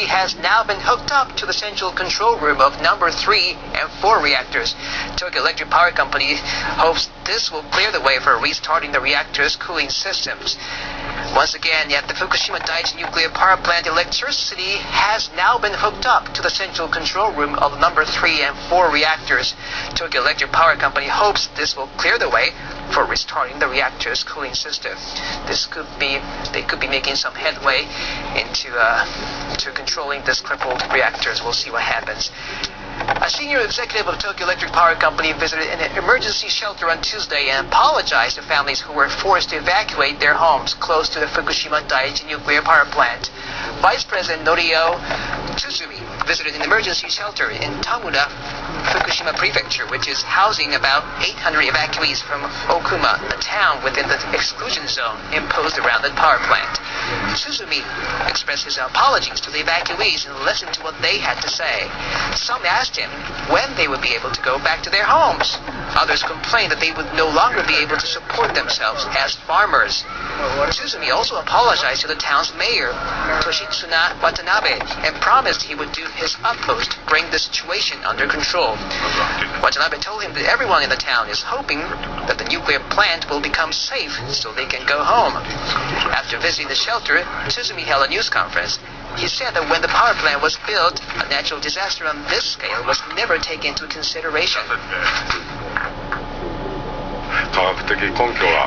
University has now been hooked up to the central control room of number 3 and 4 reactors. Tokyo Electric Power Company hopes this will clear the way for restarting the reactor's cooling systems. Once again, at the Fukushima Daiichi nuclear power plant, electricity has now been hooked up to the central control room of number 3 and 4 reactors. Tokyo Electric Power Company hopes this will clear the way for restarting the reactor's cooling system. They could be making some headway into to controlling this crippled reactors. We'll see what happens. A senior executive of Tokyo Electric Power Company visited an emergency shelter on Tuesday and apologized to families who were forced to evacuate their homes close to the Fukushima Daiichi nuclear power plant. Vice President Norio Tsuzumi visited an emergency shelter in Tamura, Fukushima Prefecture, which is housing about 800 evacuees from Okuma, a town within the exclusion zone imposed around the power plant. Tsuzumi expressed his apologies to the evacuees and listened to what they had to say. Some asked him when they would be able to go back to their homes. Others complained that they would no longer be able to support themselves as farmers. Tsuzumi also apologized to the town's mayor, Toshitsuna Watanabe, and promised he would do his utmost to bring the situation under control. Watanabe told him that everyone in the town is hoping that the nuclear plant will become safe so they can go home. After visiting the shelter, Tsuzumi held a news conference. He said that when the power plant was built, a natural disaster on this scale was never taken into consideration.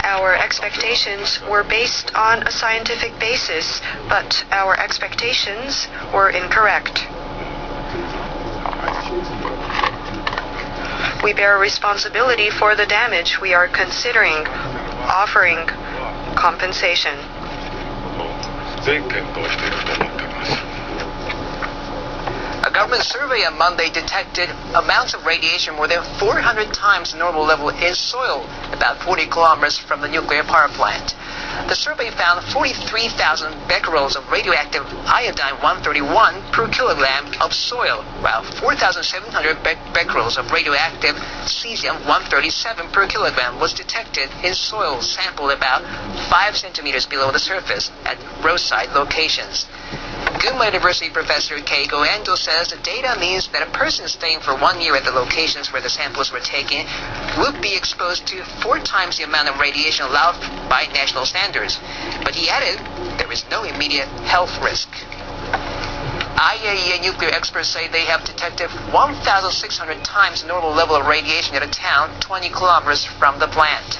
Our expectations were based on a scientific basis, but our expectations were incorrect. We bear responsibility for the damage. We are considering offering compensation. A government survey on Monday detected amounts of radiation more than 400 times the normal level in soil about 40 kilometers from the nuclear power plant. The survey found 43,000 becquerels of radioactive iodine-131 per kilogram of soil, while 4,700 becquerels of radioactive cesium-137 per kilogram was detected in soil sampled about 5 centimeters below the surface at roadside locations. Gunma University professor Keigo Endo says the data means that a person staying for 1 year at the locations where the samples were taken would be exposed to 4 times the amount of radiation allowed by national standards. But he added there is no immediate health risk. IAEA nuclear experts say they have detected 1,600 times the normal level of radiation at a town 20 kilometers from the plant.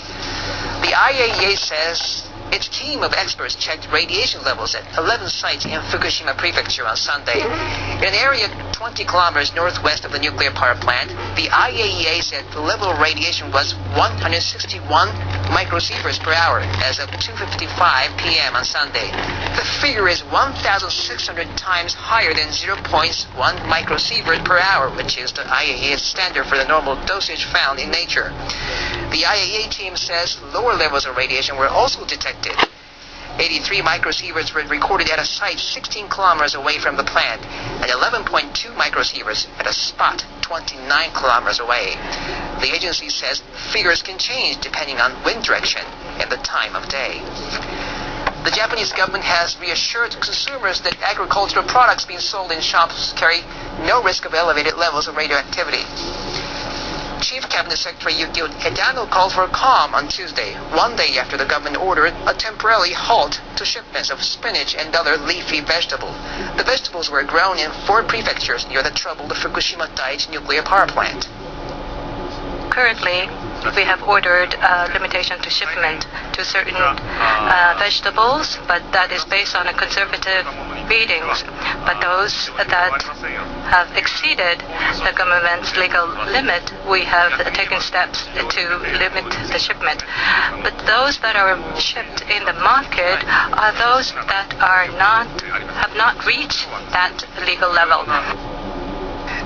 The IAEA says its team of experts checked radiation levels at 11 sites in Fukushima Prefecture on Sunday. In an area 20 kilometers northwest of the nuclear power plant, the IAEA said the level of radiation was 161 microsieverts per hour as of 2:55 p.m. on Sunday. The figure is 1,600 times higher than 0.1 microsievert per hour, which is the IAEA standard for the normal dosage found in nature. The IAEA team says lower levels of radiation were also detected. 83 microsieverts were recorded at a site 16 kilometers away from the plant, and 11.2 microsieverts at a spot 29 kilometers away. The agency says figures can change depending on wind direction and the time of day. The Japanese government has reassured consumers that agricultural products being sold in shops carry no risk of elevated levels of radioactivity. Chief Cabinet Secretary Yukio Edano called for calm on Tuesday, 1 day after the government ordered a temporary halt to shipments of spinach and other leafy vegetables. The vegetables were grown in 4 prefectures near the troubled Fukushima Daiichi nuclear power plant. Currently, we have ordered a limitation to shipment to certain vegetables, but that is based on a conservative readings. But those that have exceeded the government's legal limit, we have taken steps to limit the shipment. But those that are shipped in the market are those that have not reached that legal level.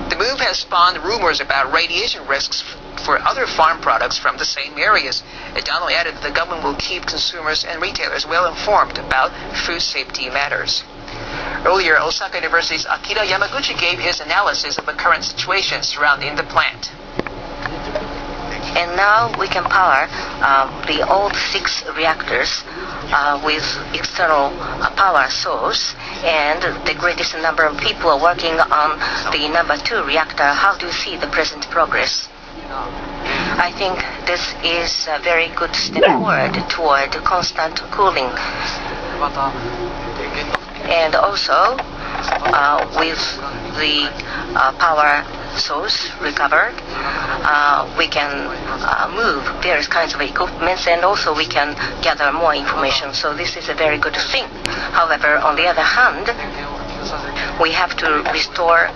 The move has spawned rumors about radiation risks for other farm products from the same areas. Edano added that the government will keep consumers and retailers well informed about food safety matters. Earlier, Osaka University's Akira Yamaguchi gave his analysis of the current situation surrounding the plant. And now we can power the old 6 reactors with external power source, and the greatest number of people are working on the number 2 reactor. How do you see the present progress? I think this is a very good step forward toward constant cooling. And also, with the power source recovered, we can move various kinds of equipments, and also we can gather more information. So this is a very good thing. However, on the other hand, we have to restore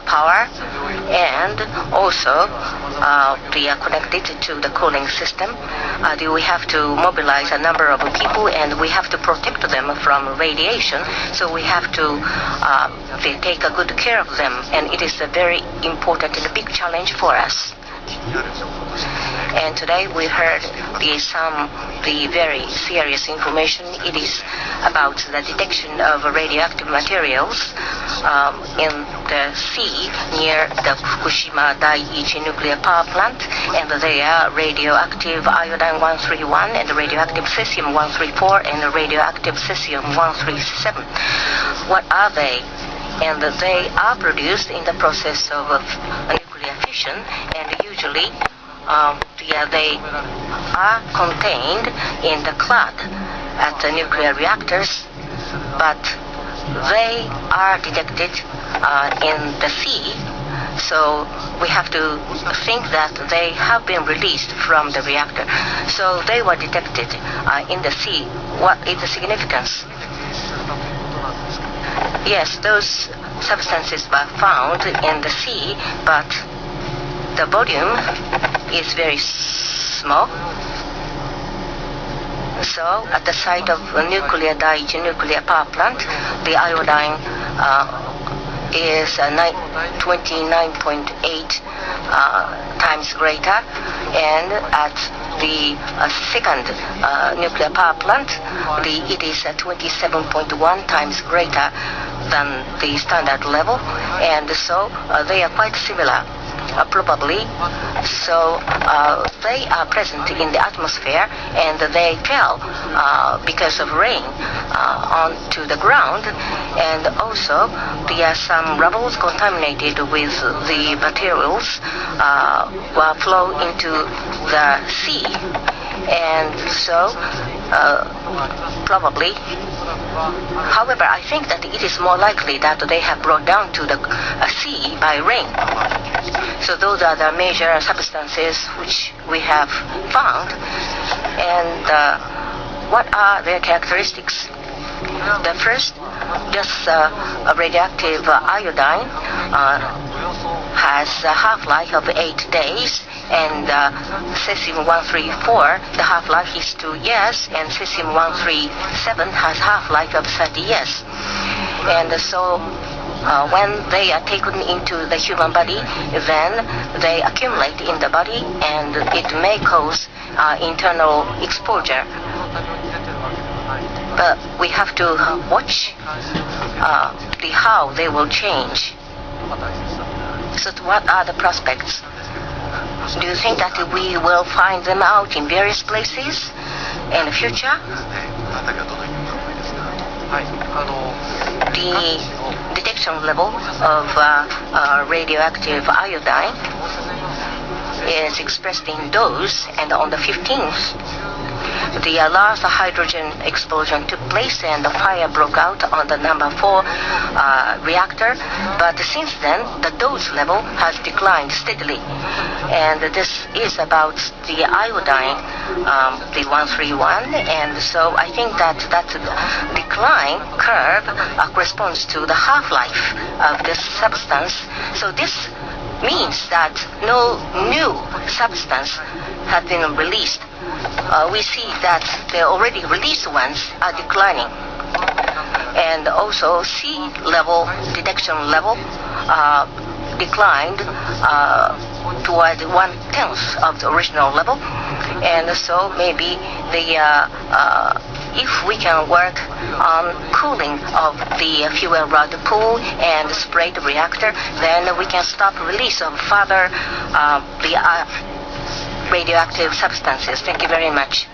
power, and also we are connected to the cooling system. We have to mobilize a number of people, and we have to protect them from radiation. So we have to take a good care of them, and it is a very important and a big challenge for us. And today we heard the very serious information. It is about the detection of radioactive materials in the sea near the Fukushima Daiichi nuclear power plant, and they are radioactive iodine-131 and radioactive cesium-134 and radioactive cesium-137. What are they? And they are produced in the process of nuclear fission, and usually they are contained in the clad at the nuclear reactors, but they are detected in the sea. So we have to think that they have been released from the reactor. So they were detected in the sea. What is the significance? Yes, those substances were found in the sea, but the volume is very small. So at the site of nuclear Daiichi nuclear power plant, the iodine is 29.8 times greater, and at the second nuclear power plant, it is 27.1 times greater than the standard level, and so they are quite similar. Probably, so they are present in the atmosphere, and they fell because of rain onto the ground, and also there are some rubbles contaminated with the materials will flow into the sea, and so probably. However, I think that it is more likely that they have brought down to the sea by rain. So those are the major substances which we have found. And what are their characteristics? The first, just radioactive iodine has a half-life of 8 days, and cesium-134, the half-life is 2 years, and cesium-137 has half-life of 30 years. And so when they are taken into the human body, then they accumulate in the body, and it may cause internal exposure. But we have to watch how they will change. So what are the prospects? Do you think that we will find them out in various places in the future? The detection level of radioactive iodine is expressed in dose, and on the 15th, the last hydrogen explosion took place, and the fire broke out on the number 4 reactor. But since then, the dose level has declined steadily, and this is about the iodine, the 131, and so I think that decline curve corresponds to the half-life of this substance. So this means that no new substance has been released. We see that the already released ones are declining, and also sea level detection level declined toward 1/10 of the original level, and so maybe if we can work on cooling of the fuel rod pool and spray the reactor, then we can stop release of further radioactive substances. Thank you very much.